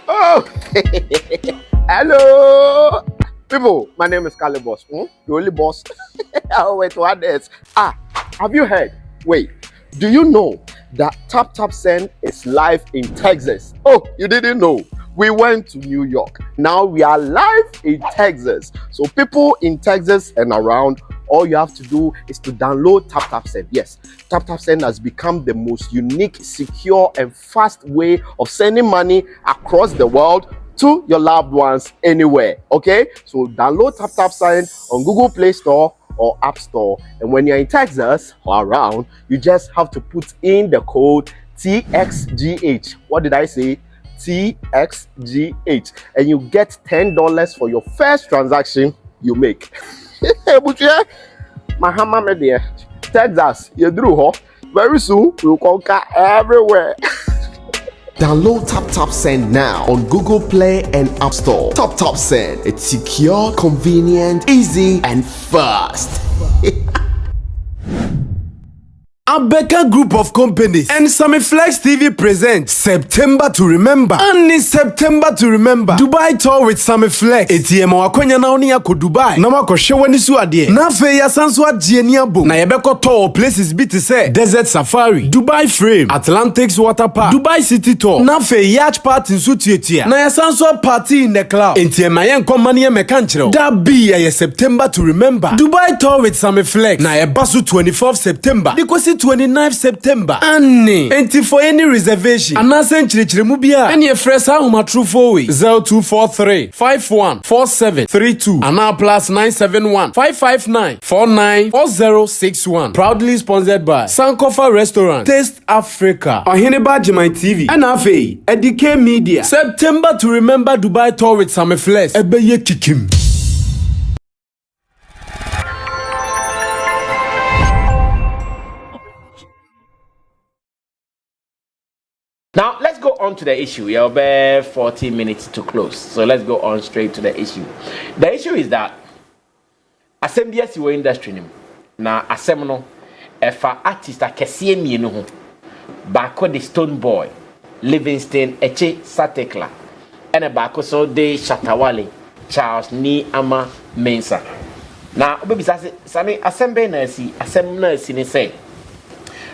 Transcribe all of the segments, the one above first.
Oh, hello, people. My name is Kale Boss. The only boss. Oh, wait, what else? Have you heard? Wait, do you know that Tap Tap Send is live in Texas? Oh, you didn't know? We went to New York. Now we are live in Texas. So people in Texas and around, all you have to do is to download Tap Tap Send. Yes, Tap Tap Send has become the most unique, secure, and fast way of sending money across the world to your loved ones anywhere. Okay, so download Tap Tap Send on Google Play Store or App Store, and when you're in Texas or around, you just have to put in the code TXGH. What did I say? TXGH, and you get $10 for your first transaction you make. Mahama media, Texas, you drew very soon we'll conquer everywhere. Download Tap Tap Send now on Google Play and App Store. Tap Tap Send, it's secure, convenient, easy, and fast. Abeka Group of Companies and Sammy Flex TV presents September to Remember. And in September to Remember, Dubai tour with Sammy Flex. ATM wakonya na oni yako Dubai. Na wako shewa nisu adie. Na fe ya sanswa jieniabo. Na yebeko tour places biti se Desert Safari, Dubai Frame, Atlantics Water Park, Dubai City Tour. Na fe yacht party nsu tietia. Na ya sanswa party in the cloud. ATM ayen komani ya mekanchiro. Da be ya September to Remember. Dubai tour with Sammy Flex. Na yebasu 24th September. Dikosi 29th September. Annie. Enti for any reservation. Anasen chirichirimu bia. Any fresh huma true for we. 0243 514732. Ana plus 971 559 494061. Proudly sponsored by Sankofa Restaurant, Taste Africa, Ohineba Jimai TV, and Afe, Edike Media. September to Remember Dubai tour with Sammy Flex. Ebeye kikim. Now, let's go on to the issue. We have about 40 minutes to close. So let's go on straight to the issue. The issue is that assembly in industry na asemno efa artist akese mienu ho baako de Stonebwoy, Livingston Eche Satekla, ene baako so de Shatta Wale, Charles ni ama Mensa. Na obebisa se Sammy assembly na si asem na si ne say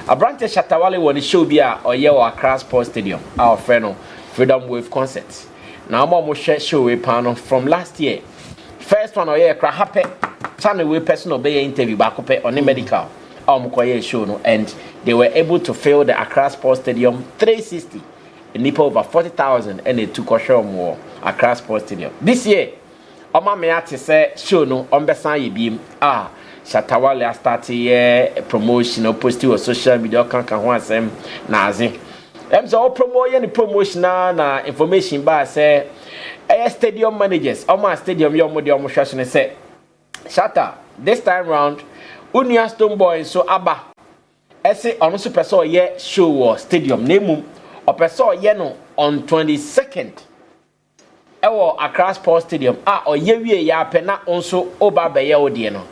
Abrante Shatta Wale won the show bia oye wa Accra Sports Stadium, our friend Freedom Wave concert. Now mo share show we pan from last year. First one oye Accra happy channel we personal be interview back up on the medical. Koye show no, and they were able to fill the Accra Sports Stadium 360. In Nipo over 40,000 and they took a show more Accra Sports Stadium. This year, Oma me ati say show no ombesan ye bim Shatta Wale started promotion or posting on social media can ho asem na aze. So promote any promotion na information ba say stadium managers or stadium your modi omo hwase say Shatta this time round unia Stonebwoy so aba ese ono so person ye show stadium name o person ye no on 22nd ewo Accra Sports Stadium oye wie ya pe na onso oba be ye odie no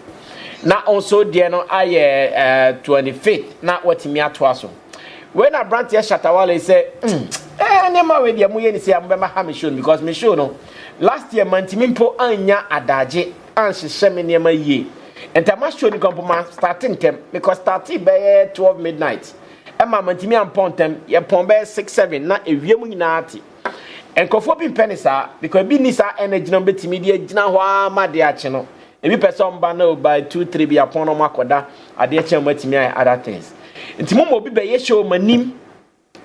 na also there no aye 25th na watimi atoa so when Abrante Shatta Wale say nema we dia mu ye ni say am be ma ha me show because me show no last year mantimi mpo anya adaje anhye me nema yie entama show ni kompoma starting tem because starting by 12 midnight ema mantimi ampontem ye pon be 6-7 na ewiem nyina ati enkofo bi penisa because bi ni sa energy no betimi dia gina ho amade ache no ebi person ba na by 2-3 bi apon no makoda ade ache matimi ay other things ntimo mo bi be ye show manim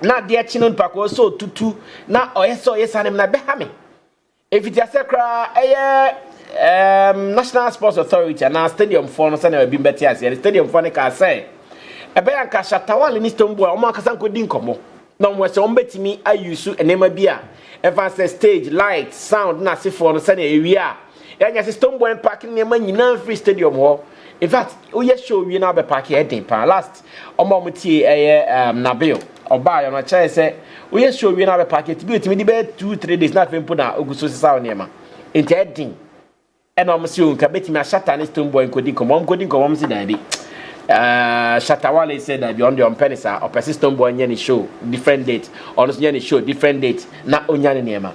na ade ache no pako so tutu na oyeso yesanem na be ha me if it is kra National Sports Authority na stadium for no say na bi mbeti ase stadium for ne ka say ebe anka Shatta Wale ni Stonebwoy o ma kasa nkodi nkomo na mo se o mbetimi ayusu enema bia ever say stage light sound na se for no say na ewia yanya se Stonebwoy park ne ma nyina free stadium ho in fact we show we na be park here den pa last omo mutie Nabil oba yo no che say we show we na be park it bi otimi di be 2-3 days na fempo na oguso sisa onema enti edin ena omo se o nka betimi Shatta ne Stonebwoy nkodi nkomo si dan bi Shatta Wale said that beyond your penisa or persistent boy any show different date or any show different date na onyane niema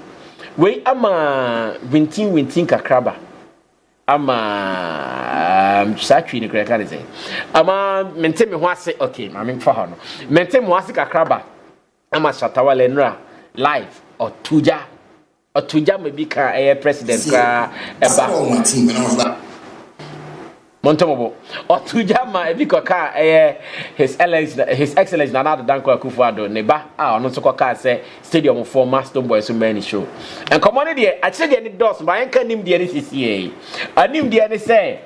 we ama wintin kakraba ama satwi ni kreka ne say ama mente me ho ase okay ma me fa ho no mente me ho ase kakraba ama Shatta Wale nra live or tuja me bi ka president ka eba Montomo or Tujama Ebikoka his excellence Nana Danko Kufuado Neba no so ka say stadium for Stonebwoy so many show and community actually any doors by can nim the CCA anim the any say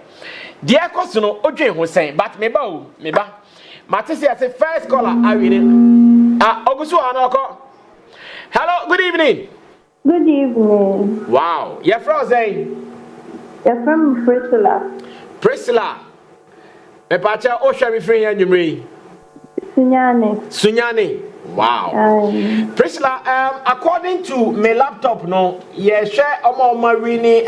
dear kosuno odwe ho sen but meba matese say first caller I win ogusu anoko hello good evening wow you're frozen you're from Priscilla, me pacha o hwe me free anyumri. Sunyani. Wow. Priscilla, according to my laptop no, ye share omo rini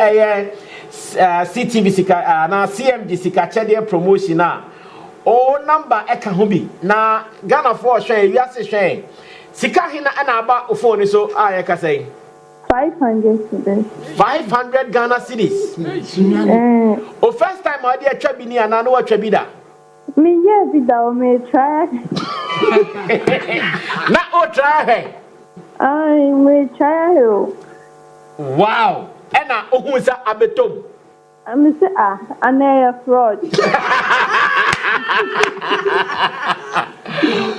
CTV sika na CMG sika chede promotion na. O number eka ho bi na Ghana for hwe wiase hwe. Sika hina na aba o phone so aye ka say 500 cedis. 500 Ghana cedis. O first time I did a ni and I know a trabida. Me, yeah, me try. Not o try. I may try. Wow. And I who's a betum. I'm say and a fraud.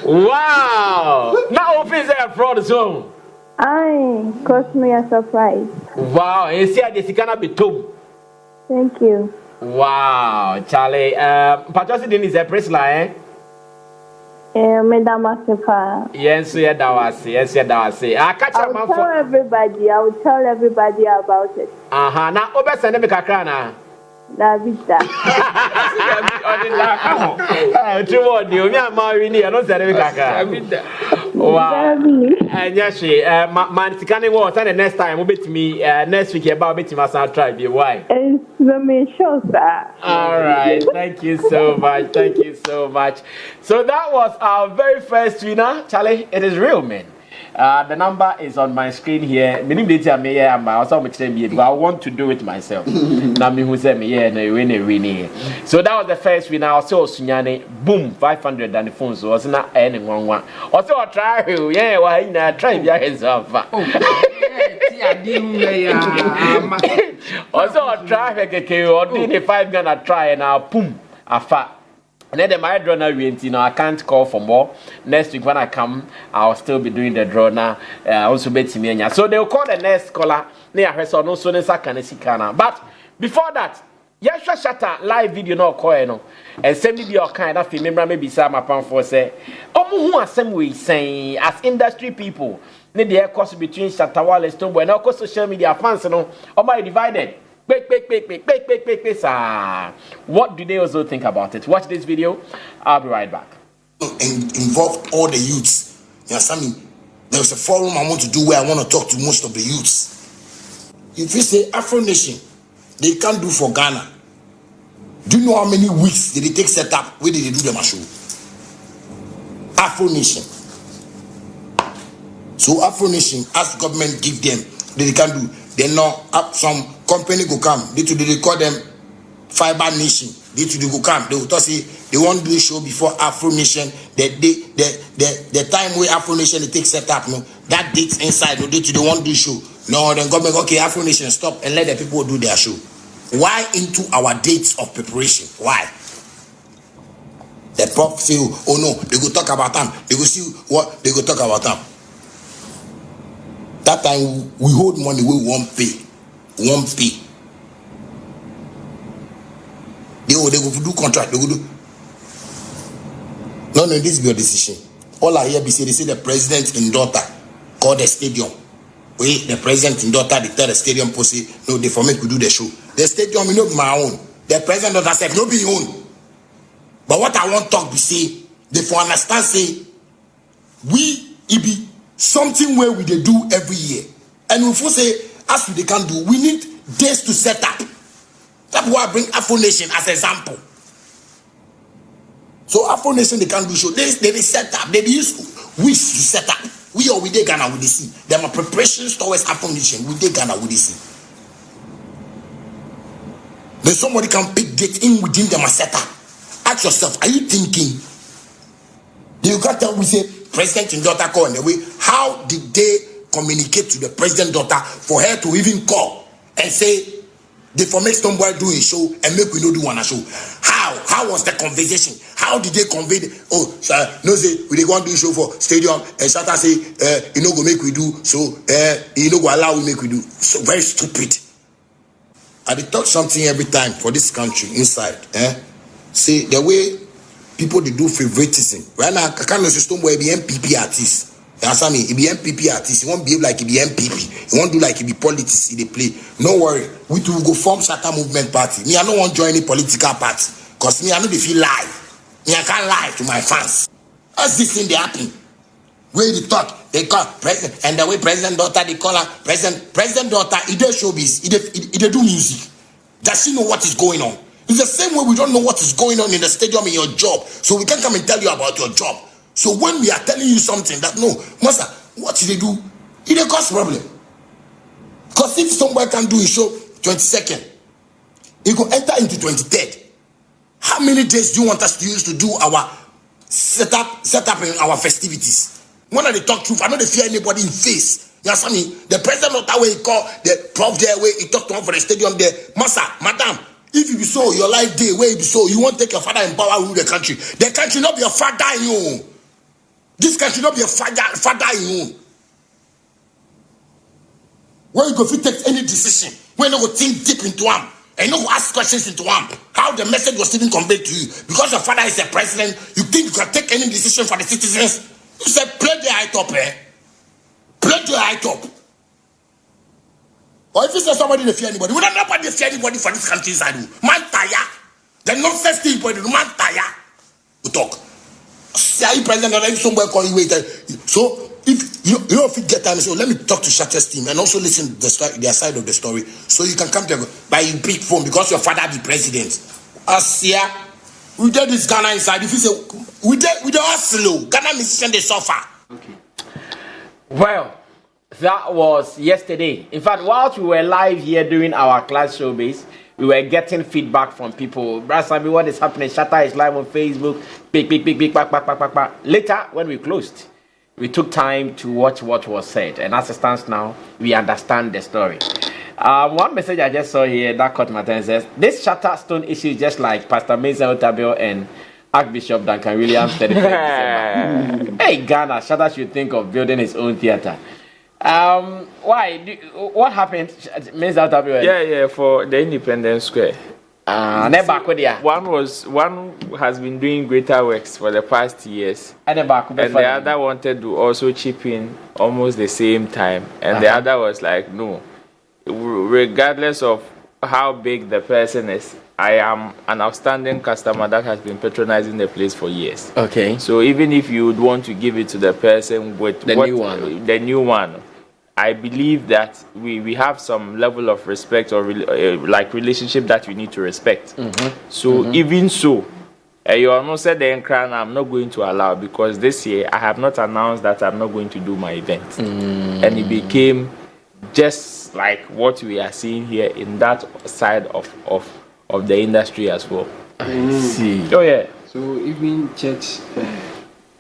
Wow. Now office a fraud zone. Aye, cost me a surprise. Wow, and see this can be too. Thank you. Wow, Charlie. Patrosi din is a press line. Madam Asepa. Yes, I catch a man for everybody. I will tell everybody about it. Now over send me kakrana. Davida. True, you me am married. I don't say me kakra. Wow. And yes, man, tikani wo. The next time, we bet me next week about bet me sound try be why. It's the show, sir. All right, thank you so much. So that was our very first winner, Charlie. It is real, man. The number is on my screen here. But I want to do it myself. So that was the first winner. Also, Sunyane, boom, 500 and the phone. So, was not anyone. Also, I try. Yeah, why not try yourself? Also, I try. Or 5 gonna try and I'll boom, a fat. And then the my draw now, I can't call for more. Next week when I come, I'll still be doing the draw now. Also, betting me. So they'll call the next caller. But before that, yes, Shatta live video no call no. And send me your kind of remember maybe some upon for say. Who are some way saying as industry people, need the course between Shatta Wale and Stonebwoy and of course social media fans, no, or my divided. Sir. What do they also think about it? Watch this video. I'll be right back. Involved all the youths. Yeah, Sammy, there was a forum I want to do where I want to talk to most of the youths. If you say Afro Nation, they can't do for Ghana. Do you know how many weeks did they take set up? Where did they do the show? Afro Nation. So Afro Nation, as government give them, they can do. They know up some company go come. They call them Fiber Nation. They go come. They will say they won't do a show before Afro Nation. The time where Afro Nation they take set up, no, that dates inside. No, they won't do show. No, then government okay, Afro Nation stop and let the people do their show. Why into our dates of preparation? Why? The prof say, oh no, they go talk about them. They go see what they go talk about them. That time we hold money we won't pay. They go do contract. They go do. No, this is your decision. All I hear be say they say the president in daughter called the stadium. Wait, the president in daughter they tell the stadium say no, they for me to do the show. The stadium will not be my own. The president daughter said no be own. But what I want to talk be say they for understand say it be something where we they do every year. And if we say as we they can do, we need days to set up. That's why I bring Afro Nation as an example. So Afro Nation, they can't do show. They set up. They use we set up. We or we dey Ghana with the sea. There are preparations towards Afro Nation. We dey Ghana with the sea. Then somebody can pick get in within them and set up. Ask yourself, are you thinking? You can't tell we say president and daughter call in the way. How did they communicate to the president daughter for her to even call and say they for make Stonebwoy do a show and make we no do one a show? How was the conversation? How did they convey no say we dey go do show for stadium and Shatta say you no go make we do so you no go allow we make we do. So very stupid. I dey talk something every time for this country inside. See the way people they do favoritism. Right now, I can't know Stonebwoy be MPP artist. You understand me? He be MPP artist. He won't behave like he be MPP. He won't do like he be politics. He they play. No worry. We two go form Shatta movement party. Me, I don't want to join any political party. Cause me, I know they feel lie. Me, I can't lie to my fans. That's this thing they happen. Where they talk, they call president, and the way president daughter they call her president daughter. He does showbiz. He do music. Does she know what is going on? It's the same way we don't know what is going on in the stadium in your job, so we can't come and tell you about your job. So when we are telling you something that no, master, what did they do? It cause problem. Because if somebody can do a show 22nd, he go enter into 23rd. How many days do you want us to use to do our set up in our festivities? When they talk truth, I know they fear anybody in face. You understand me? The president of that way he call the prof there way he talk to him for the stadium there. Master, madam, if you be so, your life day where you be so, you won't take your father in power rule the country. The country not be a father in you. This country not be a father in you. Where you go fit take any decision, where you go think deep into him, and you go ask questions into him. How the message was even conveyed to you. Because your father is a president, you think you can take any decision for the citizens? You said play the high top, Play the high top. Or if you say somebody they fear anybody, we don't know about they fear anybody for this country inside. Man tire. The nonsense thing for the man tire. We talk. See, president, if somebody call you wait. So if you don't get time, so let me talk to Shatta's team and also listen to their side of the story. So you can come to by your big phone because your father be president. Asia, we did this Ghana inside. If you say we don't hustle, Ghana musician they suffer. Okay. Well, that was yesterday. In fact, whilst we were live here doing our class showbiz, we were getting feedback from people. Sammy, what is happening? Shatta is live on Facebook. Big, back. Later, when we closed, we took time to watch what was said. And as it stands now, we understand the story. One message I just saw here that caught my attention says, this Shatta Stone issue is just like Pastor Mesa Otabio and Archbishop Duncan Williams 35 December. Hey, Ghana, Shatta should think of building his own theater. Why? What happened? Mesa Otabio? Yeah, for the Independence Square. One has been doing greater works for the past years, and the other wanted to also chip in almost the same time, and the other was like, no, regardless of how big the person is, I am an outstanding customer that has been patronizing the place for years. Okay. So even if you would want to give it to the person with the new one, I believe that we have some level of respect or like relationship that we need to respect. So even so, you almost said the crown I'm not going to allow, because this year I have not announced that I'm not going to do my event, and it became just like what we are seeing here in that side of the industry as well. I see. Oh yeah. So even church.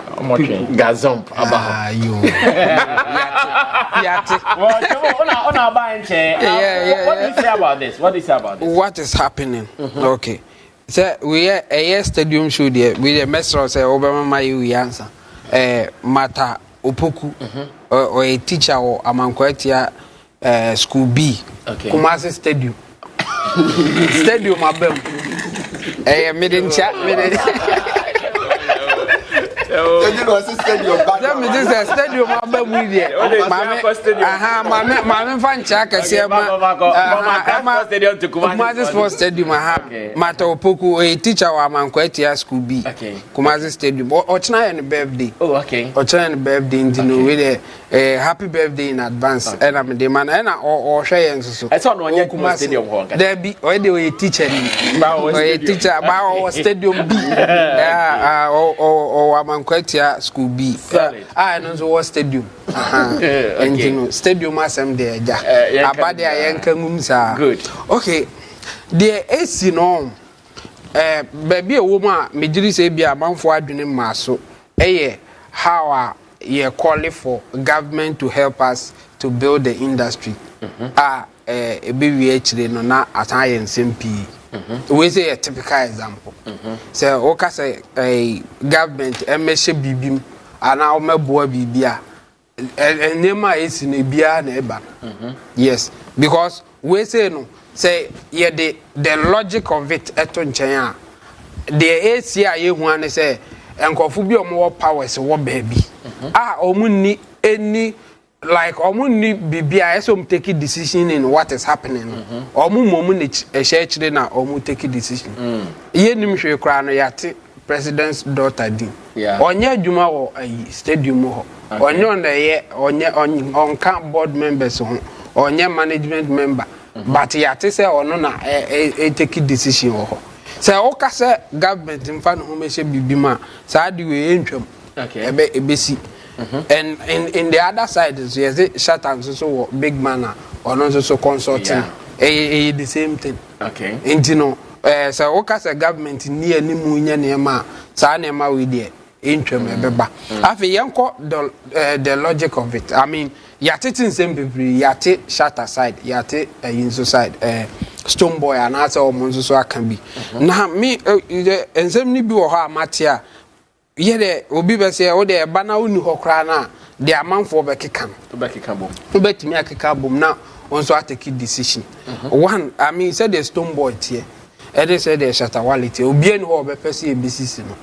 Gazump about you. What do you say about this? What is happening? Okay. So we are a stadium show there. We the master say Obama my answer. Mata opoku or a teacher or Amankwetia school B. Okay. Kumasi Stadium. Stadium abem. Midin chat. Stadium was stadium. Let me just say stadium aba mu die. Mame fan cha kase ma stadium to Kumasi Sports Stadium Mata Opoku a teacher wa Mankweti school B. Kumasi Stadium. Ochina and birthday. Oh, okay. Ochina and birthday into with a happy birthday in advance. And I'm the man and or share so. I saw no one Kumasi Stadium. There be already a teacher. A teacher about Stadium B. Or Mankweti school B. I know the stadium. And you know, stadium as I'm there. About there, Yankamumsa. Good. Okay. The AC no. Baby a woman, me say be a man for adwene maso. How you call for government to help us to build the industry. A baby actually no na attire and SMP. We say a typical example. So, okay, say a government, MSC BBM, and now my boy BBA, and Nema is in a beer neighbor. Yes, because we say no, say, yeah, the logic of it, eton chaya, the ACIA one say, and Kofubio more powers, what baby. Omuni any. Like omuni bibia so take a decision in what is happening. Omu church na omu take a decision. Ye nim hwe kra no yate president's daughter din. Onye adwuma wo stadium ho. Onye on the onye board members ho. Onye management member. But yate say ono na take a decision ho. Say oka say government mfa no ho me hye bibima. Sa de we entwam. Okay. Ebesi. And in the other side is Shatta so big man or not so consulting. The same thing. Okay. And you know, so okay, the government near ni munya nema sa nema we there interim ebeba. Afi yanko the logic of it. I mean, yate tin same people yate Shatta side, yate Yinso side, Stonebwoy and asa omonso so can be. Na me ensem ni bi wo ha matia. Yede obi be say o de bana unu hokra na de amanfo be keka bom obetimi akeka bom na onso atake decision. One, I mean said the Stonebwoy tie e dey say the Shatta wality obi enu ho be pese ebisisi no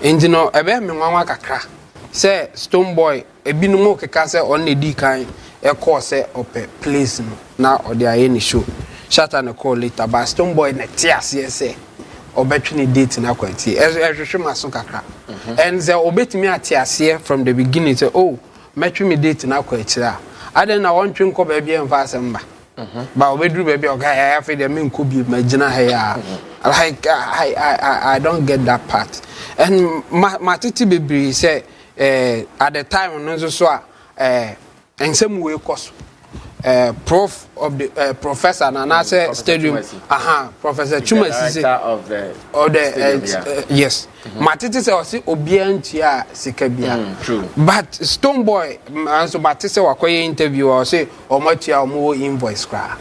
enti no ebe me nwanwa kakra say Stonebwoy ebi no mo keka say on edi kan e call say ope place no na o de aye ni show Shatta na call later but Stonebwoy na tie ase say obetwini date na kwati ehwehwe maso kakra and the obetimi atiase from the beginning say oh metwimi date na kwati a aden na wontwe nko ba bia mfa asem ba obeduru ba bia oga ya afi de me nko bi magina ha ya like I don't get that part and matiti bebri say at the time no so a ensem we koso prof of the professor and answer stadium Professor Chumasi of the yes matiti say osi obiantia sikabia true but Stonebwoy so matiti say wakoye interview or say omatia omo invoice kra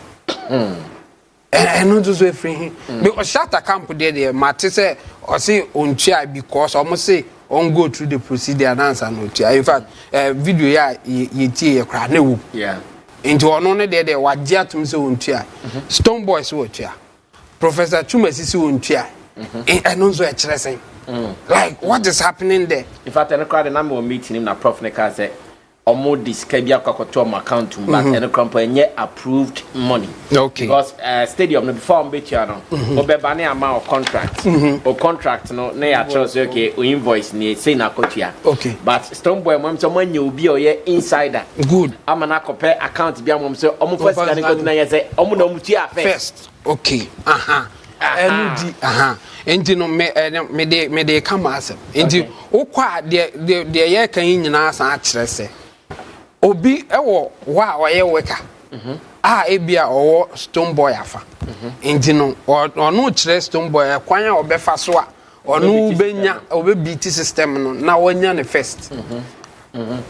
and no just free because Shatta camp there matiti say osi ontia because omo say on go through the procedure and answer no tia in fact video ya yetie kra na wu into one there wajia tum se wontua Stonebwoy se wotua Professor Chumasi se wontua and also a chiresen like what is happening there. In fact I crowd the number of meeting him na prof neka say omo diskabia kwakoto am account but any company nye approved money. Okay. Because stadium no before betia no obeba na ama contract o contract no na ya choose okay o invoice ni say na kotua. Okay. But Stonebwoy mom so manya obi o ye insider. Good. Ama na compare account bia mom so omo first can go na ye say omo na omutua first. Okay. Enti no me de come asem. Enti okwa de ye kan nyina asan a kire se obi ewo wa oye weka ebia owo Stonebwoy afa enti no ono kire Stonebwoy kwan a obefa so a ono benya obebeat system no na wanya ne first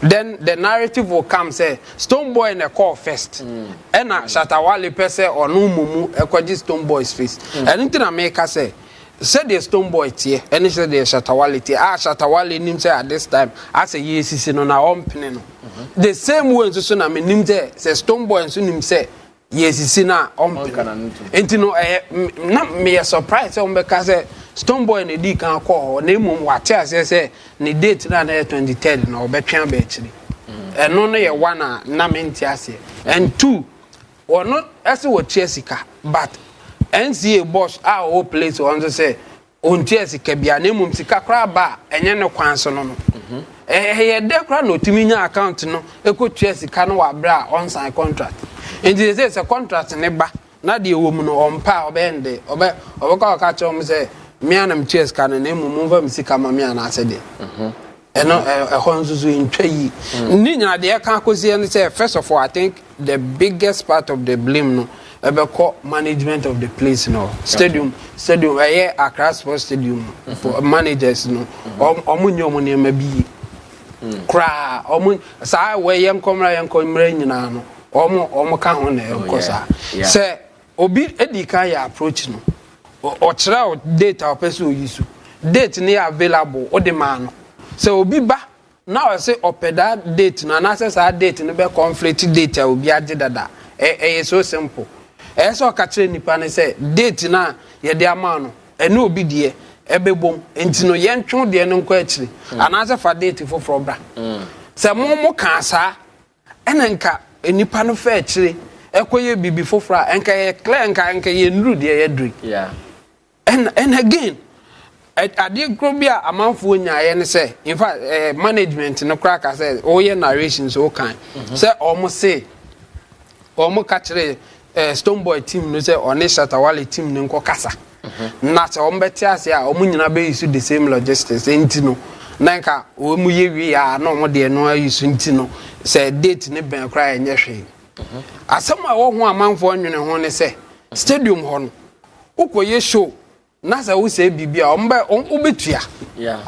then the narrative will come say Stonebwoy na call first and Shatta Wale pese ono mumu ekwaji Stonebwoy's face and nti na make say said the Stonebwoy tie and said the Shatta Wale tie Shatta Wale nim say at this time as a yesisi no na ompene no the same way so na me nim say Stonebwoy so nim say yes si na enti no na me surprise o mbeka say Stonebwoy na di kan call na emum wate ase say ne date na 23rd na obetwa ba akiri eno no ye one na menti ase and two ono ase wo tie sika but NCA boss o place on say on tie sika bia na emum sika kra ba enye ne kwan so no ye de kra no timinya account no ekotua sika no wa bra on sign contract and they say contract ne ba na de wo mu no ompa obende obeka ka cho mu say me anam tua sika no na emum mva sika ma me ana ase de eno honzuzu intwa yi ni nyina de ka akosie no say first of all I think the biggest part of the blame no ebeko management of the place no stadium Accra Sports Stadium for managers no omunyo mo ne ma bi kra omun sa we yenkomra nyina no omo ka ho na enkosa say obi edika ya approach no o kira data o person oyisu date ne available o de ma no say obi ba na o say opeda date na na say sa date ne be conflict date obi age dada so simple so ka kire nipa ne say date na ye de ama no ene obi de ebebom enti no ye ntwo de no nkwa akire ana say fa date for bra say mo ka sa ene nka nipa no fa akire ekoye bibi fofra enka ye clear enka ye nru de ye dri and again ade grobia amanfo nyaaye ne say in fact management no crack say o ye narration so kan say omo say omo ka kire Stonebwoy team no say oni Shatta Wale team no nko kasa na say omo beti ase a omo nyina be use the same logistics enti no na nka omo ye wi ya na omo de no use enti no say date ne ben kra enye hwe asema wo ho amanfo nwene ho ne say stadium ho no ukoye show na say wo say bibia omo betua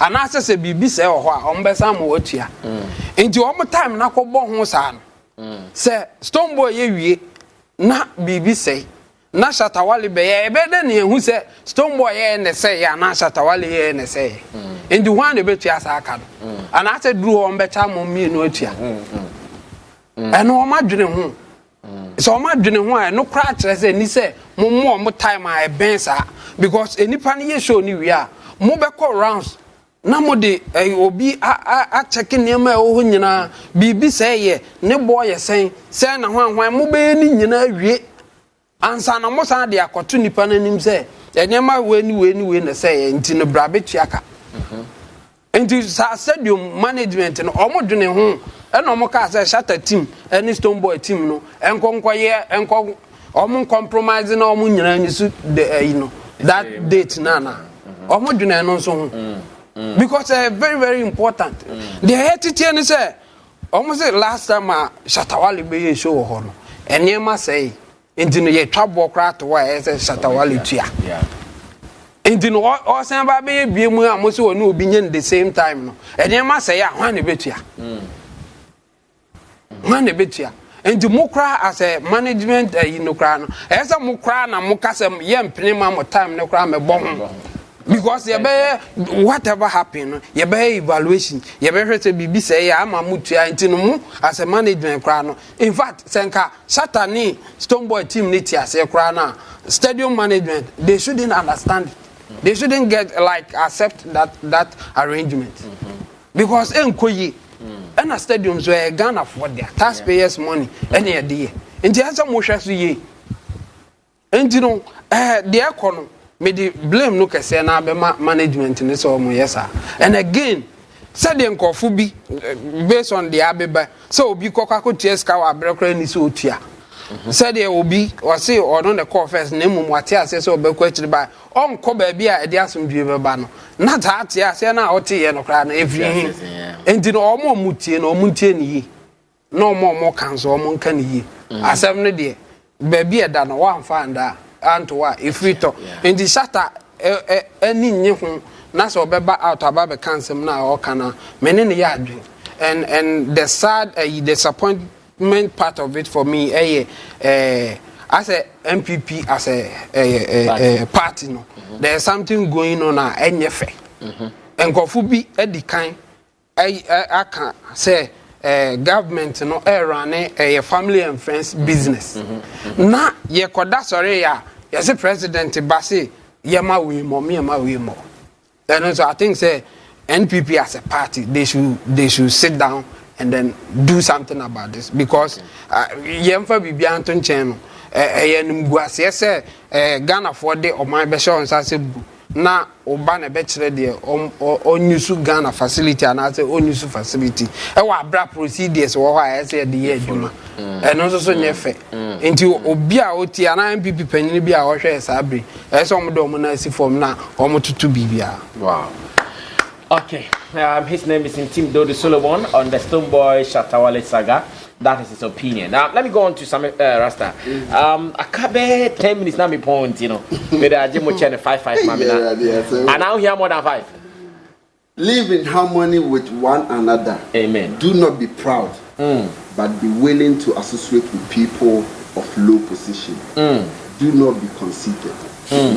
ana say bibi say ho a omo be sam wo tua enti omo time na kobo ho sa no say Stonebwoy ye wie na bibi say na Shatta Wale be ye be de ne hu say Stonebwoy ye ne say ya na Shatta Wale ye ne say enti wan de betua sa aka no ana say duru omo be cha mo mi no atua eno omo adwene ho so omo adwene ho a no kra kire say ni say mo time a ben sa because enipa ne ye show ni wi a mo be call rounds na mo de obi a check niam a wo nyina bibi say ye ne boy ye say na hwan mo be ni nyina wie ansa na mo san de akoto nipa na nim say enema we ni na say enti no bra betuaka enti stadium management no omo dwene ho e na omo ka say Shatta team any Stonebwoy team no enko omo compromise na omo nyina nyisu de that date na omo dwene no so ho because very very important the heritage ni say almost last time Shatta Wale be show ho no enema say enti no ye twabo kra to wa say Shatta Wale tua enti no o san ba be bie mu a mo se wonu obi nye the same time no enema say ya hwan ne betua hwan ne betua enti mo kra as a management kra no esa mo kra na mo kasem ye mpene ma mo time ne kra me bo ho because ye be whatever happen ye be evaluation ye be hwete bibi say ya ama mutua enti no mu as a management kra no in fact senka Shatta ni Stonebwoy team ni ti ase kra na stadium management they shouldn't understand they shouldn't get like accept that arrangement because enkoyi and a stadiums where Ghana for their taxpayers money any idea enti asa mo hwe so ye enti no the economy me the blame no kese na be management ni so mo yesa and again said the nkofu bi based on the abeba so obi kokako tieska wa brekra ni so otua said the obi or say or no the call first na mum wate ase so obekwa akiri ba onko ba bia e de asomdwe be ba no na ta ate ase na ote ye no kra na every enti no omo mutie no omuntie ni yi na omo kanso omo nka ni yi asem ne de ba bia da no wa mfa nda antoa ifrito enti Shatta ani nye ho na so obeba out aba be kansem na o kana mene ne ya adwen and the sad disappointment part of it for me as a MPP as a party no there's something going on enyefe enkofu bi edikan aka say government no run a family and friends business. Na ye koda sorry ya yes president Basi yama we more me yama we more. And so I think say NPP as a party they should sit down and then do something about this because yemfa bibia anton chen no yenumguase say Ghana for the o man be sure say na oba na be kire de onyusu Ghana facility and say onyusu facility e wa bra procedures wo ho a say de ye adwuma e no so nyefe enti obi a oti ana MPP panyin bi a wo hwe sabre e so mo do mo na si form na o mo tutu bibia. Wow. Okay, his name is Intim Dodi Solomon on the Stonebwoy Shatta Wale saga. That is his opinion. Now, let me go on to Sammy Rasta. I can't be 10 minutes now, me point, you know. With a Jimo Chen 5-5, mamma. And now here more than 5. Live in harmony with one another. Amen. Do not be proud, but be willing to associate with people of low position. Do not be conceited.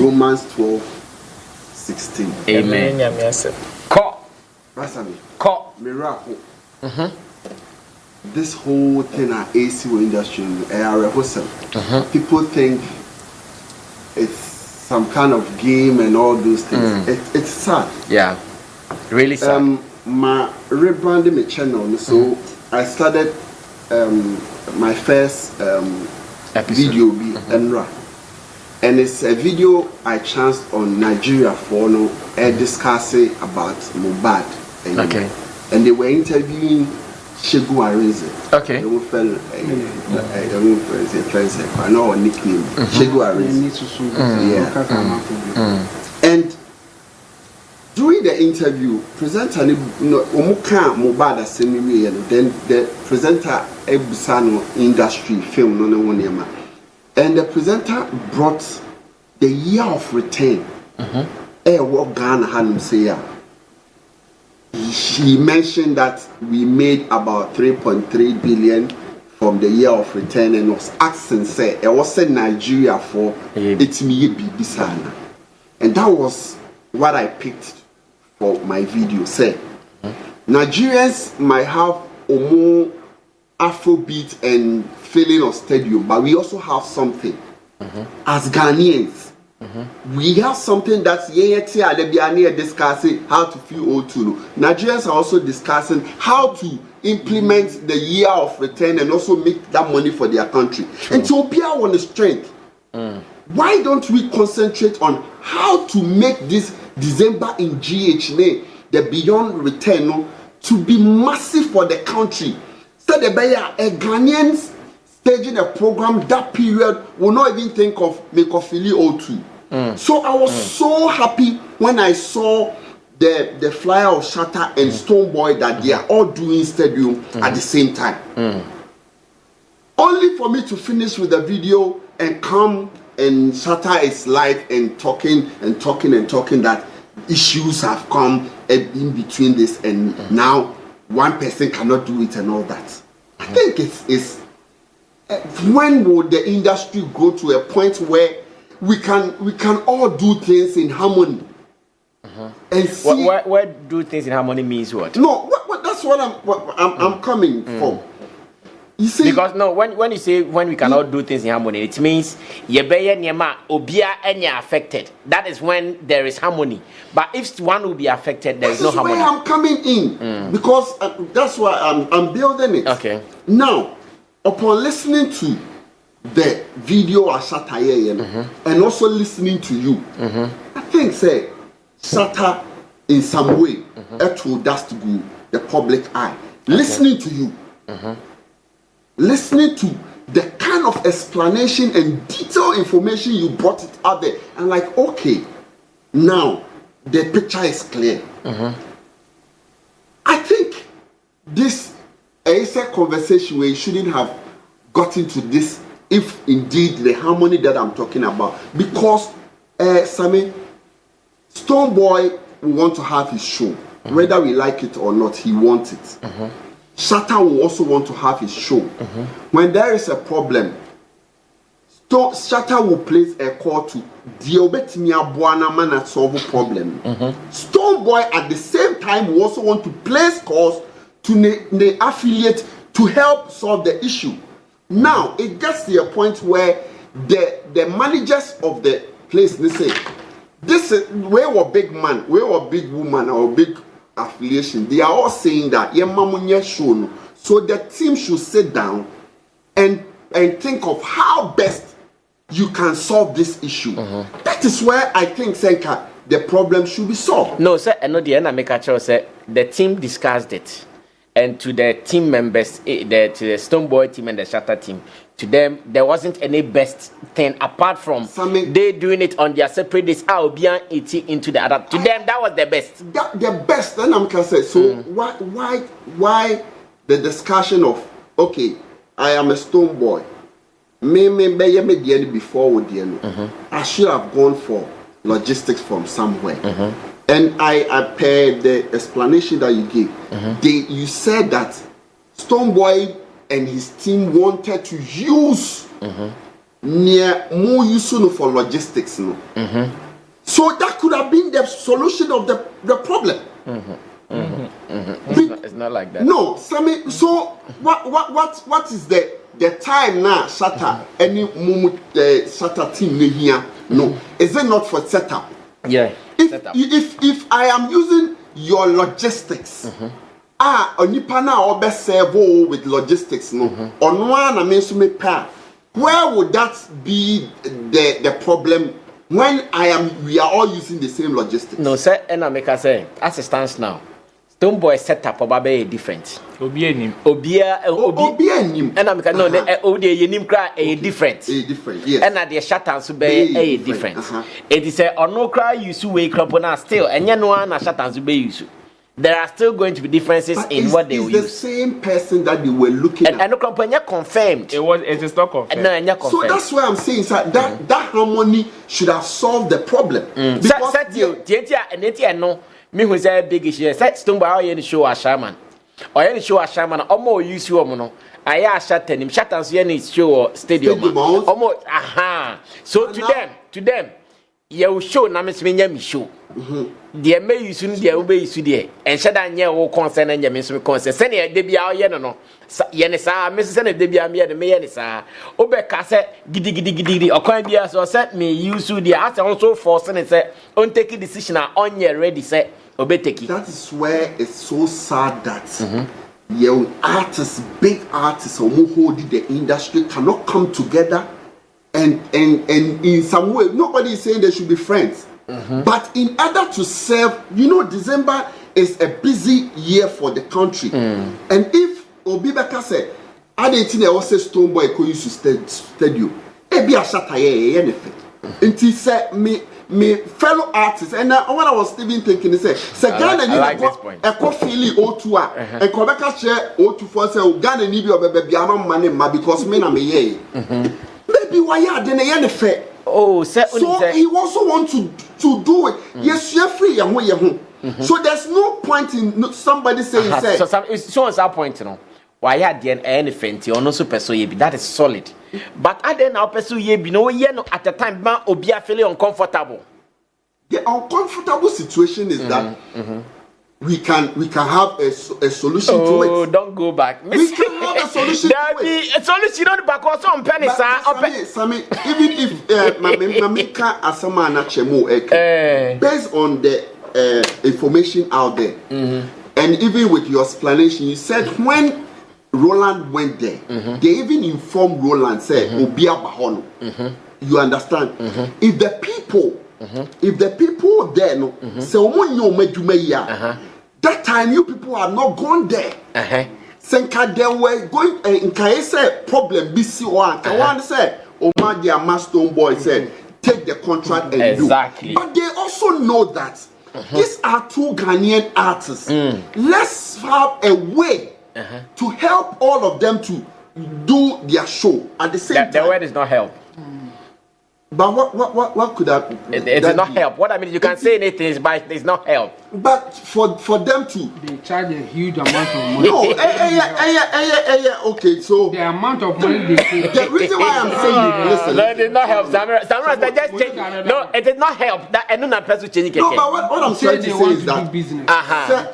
Romans 12:16. Amen. Ko. Miracle. This whole thing at AC industry, people think it's some kind of game and all those things. It's sad. Yeah, really sad. My rebranding my channel, so I started my first video be Enra, and it's a video I chanced on Nigeria for discussing about Mohbad. Okay. And they were interviewing Shegu Arinze. Okay. I know her nickname. Shegu Arinze. And during the interview, presenter Omuka Mohbad Assembly, then the presenter Ebusano industry film and the presenter brought the year of return. What Ghana had say. She mentioned that we made about 3.3 billion from the year of return and was asking say it was in Nigeria for it's me Bisana. And that was what I picked for my video. Say Nigerians might have a more Afrobeat and feeling of stadium, but we also have something as Ghanaians. We have something that's discussing how to feel O2. Nigerians are also discussing how to implement the year of return and also make that money for their country. And so be on the strength. Why don't we concentrate on how to make this December in GHNA, the beyond return, to be massive for the country? So the Ghanaians staging a program that period will not even think of Mekofili O2. So I was so happy when I saw the flyer of Shatta and Stonebwoy that they are all doing stadium at the same time. Only for me to finish with the video and come and Shatta is live and talking that issues have come in between this and now one person cannot do it and all that. I think it's when will the industry go to a point where we can all do things in harmony? And see, where do things in harmony means what? No, that's what I'm coming from. You see, because no, when you say when we cannot do things in harmony, it means yebeye nyema obia enya affected. That is when there is harmony. But if one will be affected, there is no harmony. Where I'm coming in because that's why I'm building it. Okay. Now, upon listening to the video of Shatta and also listening to you, I think say Shatta in some way it will dust go the public eye. Listening to you, listening to the kind of explanation and detailed information you brought it out there, and like, okay, now the picture is clear. I think this is a conversation where you shouldn't have gotten to this if indeed the harmony that I'm talking about, because Sammy, Stonebwoy will want to have his show, whether we like it or not. He wants it. Shatta will also want to have his show. When there is a problem, Shatta will place a call to Diobetmia Buana Man solve a problem. Stonebwoy at the same time will also want to place calls to to the affiliate to help solve the issue. Now it gets to a point where the managers of the place, they say, this is we were big man, we were big woman or big affiliation. They are all saying that so the team should sit down and think of how best you can solve this issue. That is where I think Senka the problem should be solved. No, sir, I know the end make a say the team discussed it, and to the team members, to the Stonebwoy team and the Shatta team, to them there wasn't any best thing apart from they doing it on their separate days. I'll be into the other. To them, that was the best. The best, and I'm gonna say. So why the discussion of okay, I am a Stonebwoy. Me before with the I should have gone for logistics from somewhere. And I paid the explanation that you gave. You said that Stonebwoy and his team wanted to use near more useful for logistics. No? So that could have been the solution of the problem. It's not like that. No, Sammy. So what is the time now? Shatta any moment the Shatta team here? No, is it not for setup? Yeah. If I am using your logistics, onipa na obe serve with logistics, no, onwa na me so me pa. Where would that be the problem when we are all using the same logistics? No, sir, and I make a say, as it stands now, Stonebwoy setup probably different. Obia and I'm no, the cry a different. Different, yes. And at the Shatta so be a different. It is a no cry you to wake up on still, and you know, and Shatta to be used. There are still going to be differences in what they will use. The same person that they were looking at. And no company confirmed. It is not confirmed. No, so that's why I'm saying that harmony should have solved the problem. Because no. Me who say big issue. Say Stonebwoy you show a shaman. Or you show a shaman. Omo use you omo. Aya Shatta him. Shatta so you show stadium. Omo So to them, you show na me show. The may use the obey use there. And Shatta nye wo concern and me so concern. Send ye dey bia ye no. Ye ne sa me send dey bia me me ye ne sa. Obe ka say gidi okwan bia so set me use there. As also forcing it say on take decision on ye ready say. That is where it's so sad that young artists, big artists, who hold the industry cannot come together and in some way, nobody is saying they should be friends. But in order to serve, December is a busy year for the country. And if Obibeka said, I didn't think I was a Stonebwoy who used to stadium, maybe I shut anything. And he said, me fellow artists, and when I was even thinking, he said, Ghana need a coffee O2 and Quebec share O2 for say Ghana need your baby money because men are me. Maybe why are they any Oh, so he also wants to do it. Yes, you're free and where home. So there's no point in somebody saying so it's our point, why are there anything or no super so that is solid. But I then now pursue ye be no at the time man obia feeling uncomfortable. The uncomfortable situation is that we can have a solution to it. Oh, don't go back. We can have a solution to it. A solution on the back or some penny, Sammy, even if Mamika Asamana Chemo, based on the information out there, and even with your explanation, you said when Roland went there, they even informed Roland, said, Obia Bahono. You understand? If the people there say, that time you people have not gone there. Senka they were going in Kaise problem BC one. Kawan said, Oma dear Stonebwoy said, take the contract and do. But they also know that these are two Ghanaian artists. Let's have a way to help all of them to do their show at the same time. The word is not help. But what could that? It is not help. What I mean, you can say anything, but it's not help. But for them to, they charge a huge amount of money. No, okay, so the amount of money they pay. The reason why I'm saying listen, no, it did not help. Samara, just change. No, it did not help. That and no person change. No, but what I'm trying to say is that business.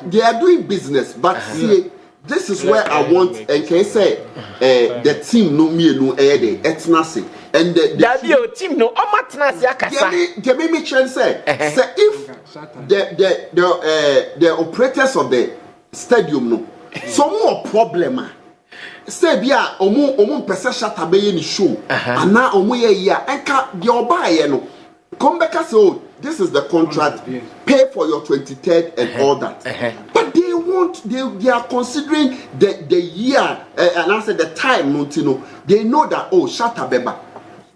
they are doing business, but see, this is where I want and can say the team no me no the etnasi and the team no omatnasi akasa. Give me chance say if the operators of the stadium no some more problem say bia omo pese Shatta be ni show ana omo ye ya enka the oba ye no come back say oh this is the contract pay for your 23rd and all that but they are considering the year and I said the time no they know that oh Shatta beba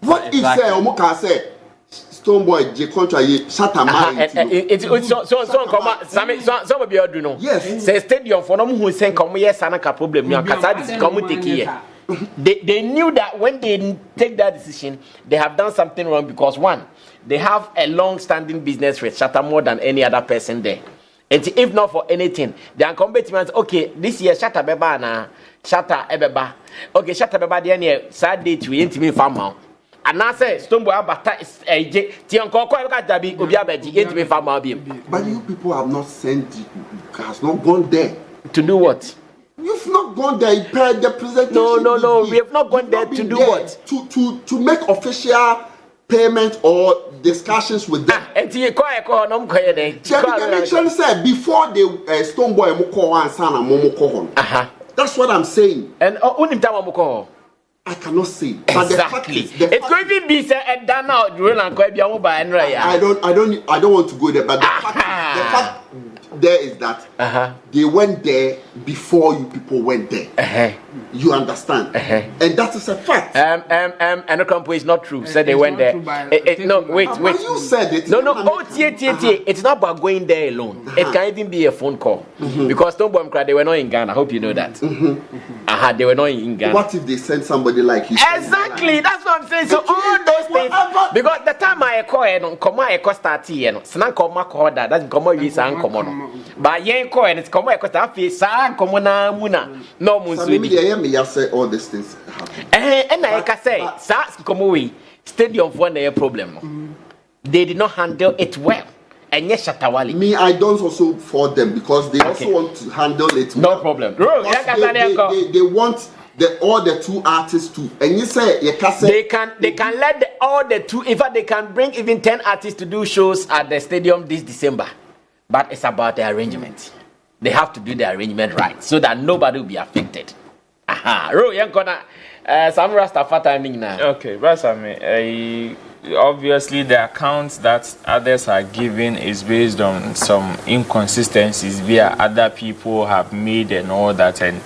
what if say omo can say Stonebwoy J contract Shatta married so come Sammy some be do no yes say stadium for no who say come yes anaka problem you kasa this come take here they knew that when they take that decision they have done something wrong because one they have a long-standing business with Shatta more than any other person there. And if not for anything, the incumbent okay, this year Shatta beba na Shatta ebeba. Okay, Shatta beba the any sad date we ain't me farm. And now say Stonebwoy abata Tianko eka dabi obi abeji ain't me farm bi. But you people have not sent has not gone there to do what? You've not gone there. The presentation. No. We have not gone there to do what? To make official payment or discussions with them. And the election said before the Stonebwoy Moko and Sana Momoko. That's what I'm saying. And Unimta I cannot say. But exactly. The fact it's going to be said done out. I don't want to go there. But the fact there is that they went there before you people went there. You understand? And that is a fact. And the company is not true. Said they went there. No, wait. You said it. No. It's not about going there alone. It can even be a phone call. Because Stonebwoy they were not in Ghana. I hope you know that. They were not in Ghana. What if they send somebody like you? Exactly. That's what I'm saying. So all those things. Because the time I call it, come on, I start here. Snan come on, that's come on, you say come but yen call and it's come on, I feel sad. Come on, muna. No I say all these things happen. And I can say, Sas come away. Stadium for no problem. They did not handle it well. And yes, Shatta. Me, I don't also for them because they also want to handle it well. No problem. They want all the two artists too. And you say they can let all the two. In fact, they can bring even 10 artists to do shows at the stadium this December. But it's about the arrangement. They have to do the arrangement right so that nobody will be affected. Okay, Basami, obviously the accounts that others are giving is based on some inconsistencies via other people have made and all that, and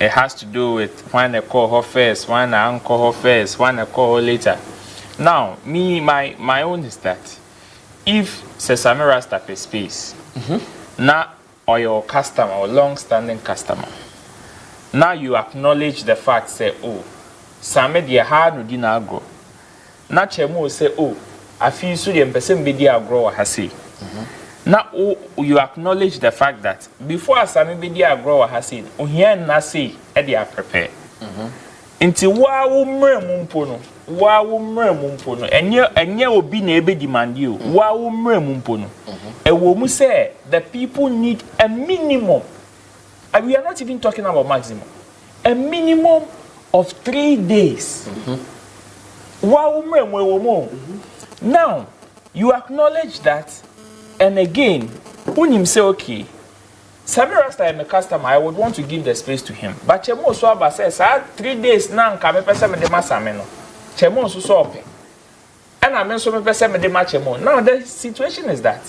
it has to do with when I call her first, when I call her first, when I call her later. Now, my own is that if Sesame Rasta pay space, now or your customer or long-standing customer, now you acknowledge the fact, say, oh, Sammy the hard no dina grow. Now Chemo say, oh, I feel so the person be the grow or hasi. Now you acknowledge the fact that before Sammy be the grow or hasi, oh here na say they are prepared. Until wa mumpono enye obi na ebe demand you wa mumpono e wo mu say the people need a minimum, and we are not even talking about maximum, a minimum of 3 days. Now you acknowledge that, and again unim say okay, Sammy Rasta is a customer, I would want to give the space to him. But Chemo Swaba says, 3 days now, come a person with the Massameno. Chemo Susope. And I mean, so a person with the Machemo. Now, the situation is that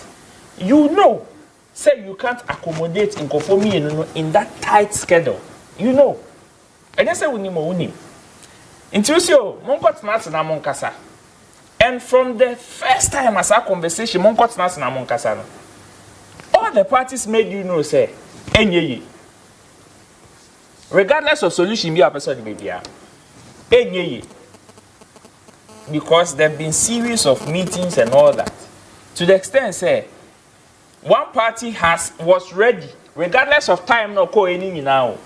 you know, say you can't accommodate in conformity in that tight schedule. You know. And I say, Unim. Intuitio, Monkot Nats and Amonkasa. And from the first time as our conversation, Monkot Nats and Amonkasa. All the parties made you know, say, enye. Regardless of solution, be a person media. Enye. Because there have been series of meetings and all that. To the extent, say, one party was ready, regardless of time, no call any now.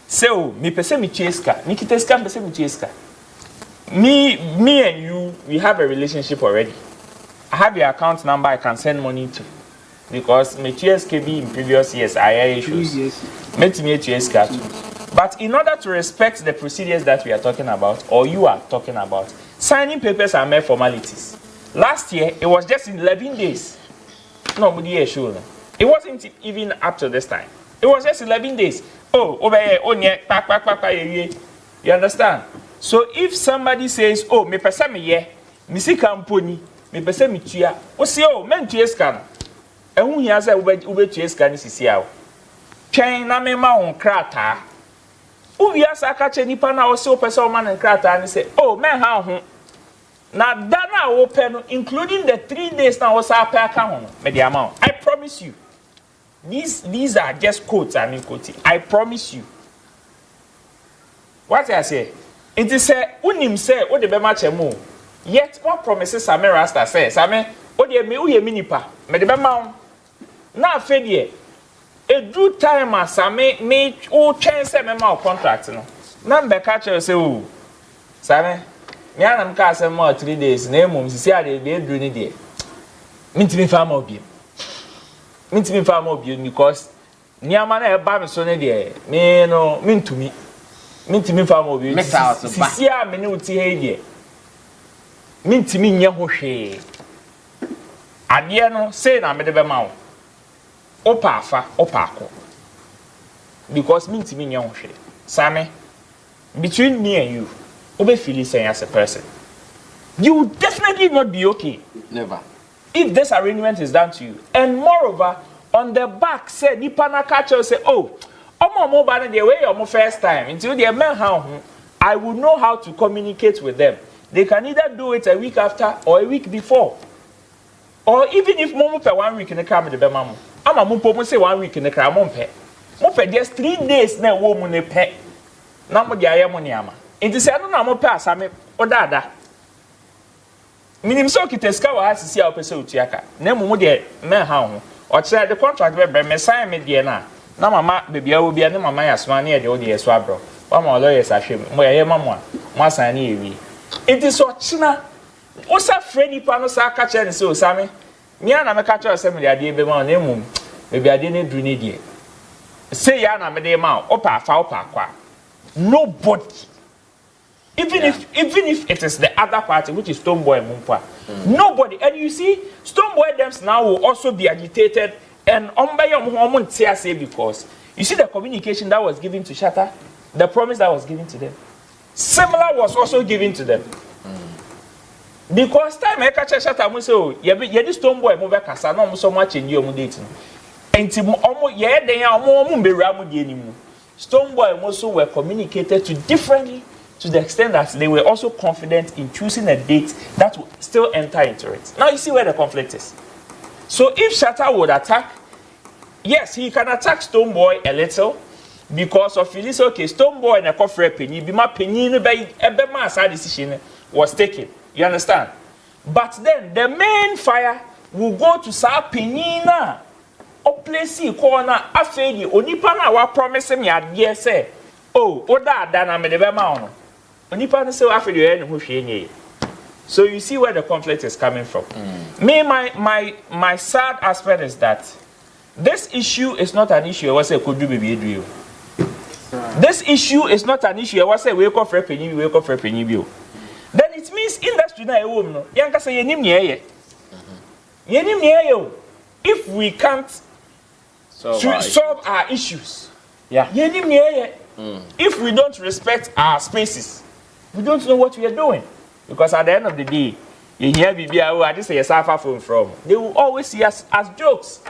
So, me pese mi cheska, Nikiteska pese mi cheska. Me and you, we have a relationship already. I have your account number I can send money to. because me TSKB in previous years I issues. Met me TSK too. But in order to respect the procedures that we are talking about, or you are talking about, signing papers are mere formalities. Last year, it was just in 11 days. No, it wasn't even up to this time. It was just 11 days. Oh, over here, oh, yeah, you understand? So if somebody says, oh, me pesa me ye, me si company, me pesa me tia, oh, see, oh, men tia scan. And who has a ube tia scan is here. Chain na me ma on krata. Who has a catch any pana or so person man and krata and say, oh, man, how? Now, Dana open, including the 3 days now was our pack on the amount. I promise you. These are just quotes I'm quoting. I promise you. What I say? It is say, unim say, what the bema mo. Yet, what promises Sammy Rasta says, Sammy, what the me uye minipa, me the bema. Now, Fedie, a due time as Sammy made all change a memo contract. No, number catcher say, oh, Sammy. Me anam ka asem more 3 days na emum sisi ade be edru ni de mintimi fa ma obi because niama na e ba me so ne de me no mintimi fa ma obi sisi a me ne uti he de mintimi nya ho hwe ade no say na me de be ma wo opa afa opa akọ because mintimi nya ho hwe Sammy, between me and you Obe feel saying as a person, you will definitely not be okay. Never. If this arrangement is done to you. And moreover, on the back, say, Nipana catcher say, oh, I'm mobile the way your first time. Until the men how I will know how to communicate with them. They can either do it a week after or a week before. Or even if Momo per 1 week in the car with the Bemamu. I'm a Mupo say 1 week in the car, Mompe. Mope just 3 days now woman a pet. Number the Ayamoniama. Inti se anu na mo pa asame odada minim so kiteska wa asisi a opese otuaka na emu de men ha ho o kire the contract be me sign me de na mama baby awo bia ne mama yasoma na ye de o de yeso abro wa ma lawyers ahwe mo ye mamo a mo sign na ewi inti so china o sa fredi pa no sa ka kire ne se o same mi ana me ka kire se me de ade be ma na emu baby ade ne dru ne de say ya na me de ma o pa fa o pa kwa nobody. Even if it is the other party, which is Stonebwoy and Mumpa, nobody, and you see, Stonebwoy them now will also be agitated and because you see the communication that was given to Shatta, the promise that was given to them, similar was also given to them. Because time I catch Shatta, I say, oh, you this Stonebwoy move kasa no so much in your dating. And they are more Stonebwoy also were communicated to differently. To the extent that they were also confident in choosing a date that would still enter into it. Now you see where the conflict is. So if Shatta would attack, yes, he can attack Stonebwoy a little because of this. Okay, Stonebwoy and a coffee penny, be my penny by a man side decision was taken. You understand? But then the main fire will go to Sa Penina or place corner after the Onipana wa promise me at yes, say, oh, Oda Dana me the Bemano. So you see where the conflict is coming from. Me, my sad aspect is that this issue is not an issue. I was say could do baby. This issue is not an issue. I was say wake up for a penny, wake up for a penny bill. Then it means industry na no. Yanka say yenim niye. Yenim niye. If we can't solve our issues, yeah. Yenim niye. If we don't respect our spaces, we don't know what we are doing. Because at the end of the day, you hear BBI, I just say a suffer from. They will always see us as jokes.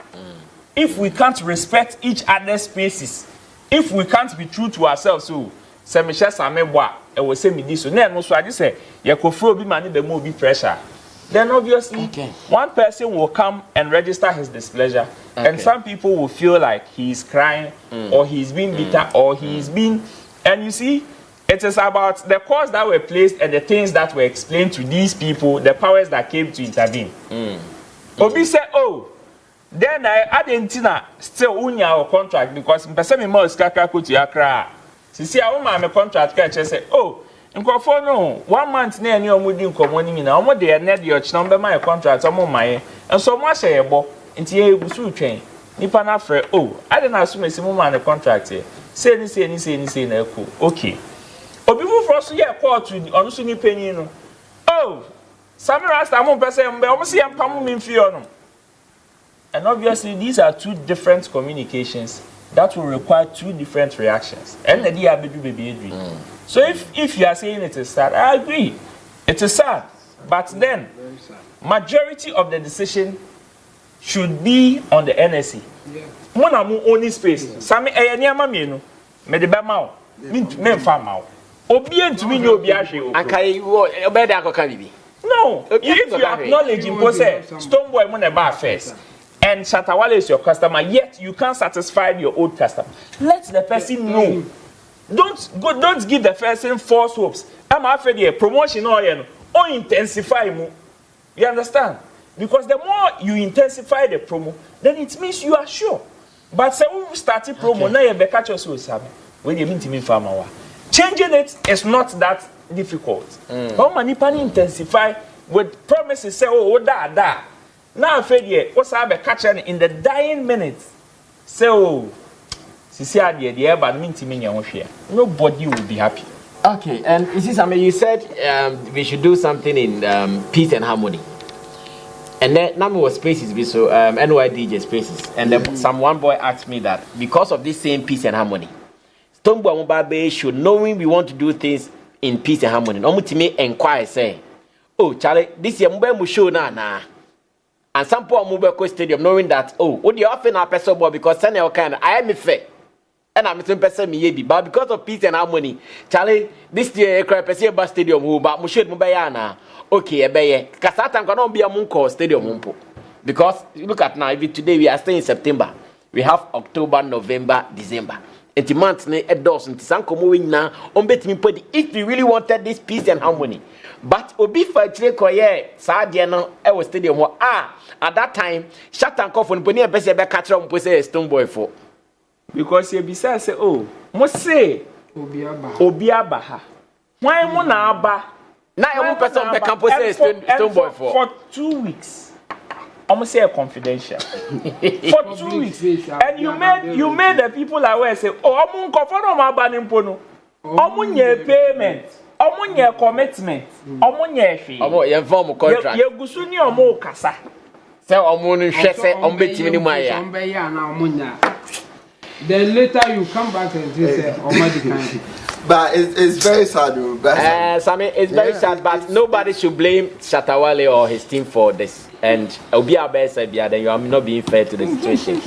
If we can't respect each other's spaces, if we can't be true to ourselves, so Sammy Shameboa, and we say me this, so then I just say, you could throw be money, the more be pressure. Then obviously, one person will come and register his displeasure, and some people will feel like he's crying, or he's being bitter, or he's being, and you see, it is about the costs that were placed and the things that were explained to these people, the powers that came to intervene. Obi said, oh, then I didn't still own your contract because me more skaka to your cry. See, I want my contract catch and say, oh, for no 1 month near your mooding commoning in almost the net your number my contract, some of my and so much able nti e busu twɛn nipa na frɛ oh I don't assume say mo man the contract here say ni na eko okay obi fufuro so ye court onu so ni panyin no oh Sammy Rasta mo pese mbe o mo se empam me mfio no. And obviously these are two different communications that will require two different reactions. And the dia be do baby agree. So if you are saying it is sad, I agree. It is sad. But then majority of the decision should be on the NSC. Mona mu only space. Sammy niama me no. Me de be ma o. Me mfa ma o. Obi entumi ni obi ahwe o. Ankai wo obede akoka bibi. No, if you acknowledge in Pose, Stonebwoy money bar first, and Shatta Wale is your customer, yet you can't satisfy your old customer. Let the person know. Don't give the person false hopes. I'm after the promotion or intensify more. You understand? Because the more you intensify the promo, then it means you are sure. But say we start promo now you be catch us with Sammy. When you mean to me farmer, changing it is not that difficult. How many people intensify with promises say oh da now afraid what's be catching in the dying minutes say oh sisi ade the eba mean to me nobody will be happy. Okay, and you see Sammy, you said we should do something in peace and harmony. And then number was spaces be so NYDJ spaces and then some one boy asked me that because of this same peace and harmony Stonebwoy Mobile should knowing we want to do things in peace and harmony. No me enquire say, oh Charlie, this year mobile show na. And some poor mobile stadium knowing that what you often are person boy because send your kind I am fair. And I'm some person me be but because of peace and harmony, Charlie, this year cry person bus stadium who but mo should mobile na. Okay, ebeye. Kasata cannot be a munko stadium mumpo. Because look at now, even today we are still in September. We have October, November, December. And the month ne edos nti sanko mo wina on betimi podi if we really wanted this peace and harmony. But obi fa chire koye saa de no e wo stadium ho at that time Shatta nkofo no boni e be se be ka kire mo say Stonebwoy for because you be say oh mo say obi aba ha why mo na aba na e mo person be campus say Stonebwoy for 2 weeks. Almost say confidential for 2 weeks, and you made the people aware say, oh, omun kofono ma banimpo no, omun ye payment, omun ye commitment, omun ye hwe, omun ye form contract, ye gusu ni omun kasa, say omun hwe say ombetimi ni maya, na omun ya. Then later you come back and say, oh, but it's very sad. Sammy, it's very sad, but nobody should blame Shatta Wale or his team for this. And then you are not being fair to the situation.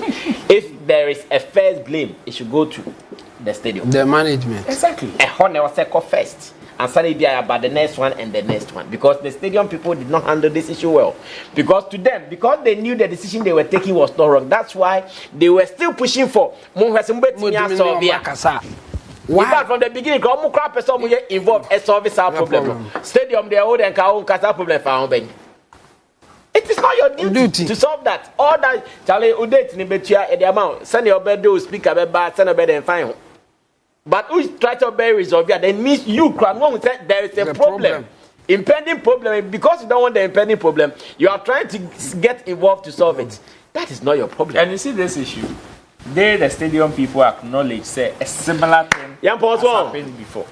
If there is a first blame, it should go to the stadium. The management. Exactly. A honor was second first. And suddenly be about the next one and the next one. Because the stadium people did not handle this issue well. Because to them, because they knew the decision they were taking was not wrong. That's why they were still pushing for why? In fact, from the beginning, involved a service problem. Stadium they hold and problem for it is not your duty to solve that. All that Charlie Udate ni betua the amount. Send your bed do speaker be bad, send your bed and fine. But who try to be resolve that then means you can say there is a problem. Impending problem because you don't want the impending problem, you are trying to get involved to solve it. That is not your problem. And you see this issue. The stadium people acknowledge say a similar thing has happened before.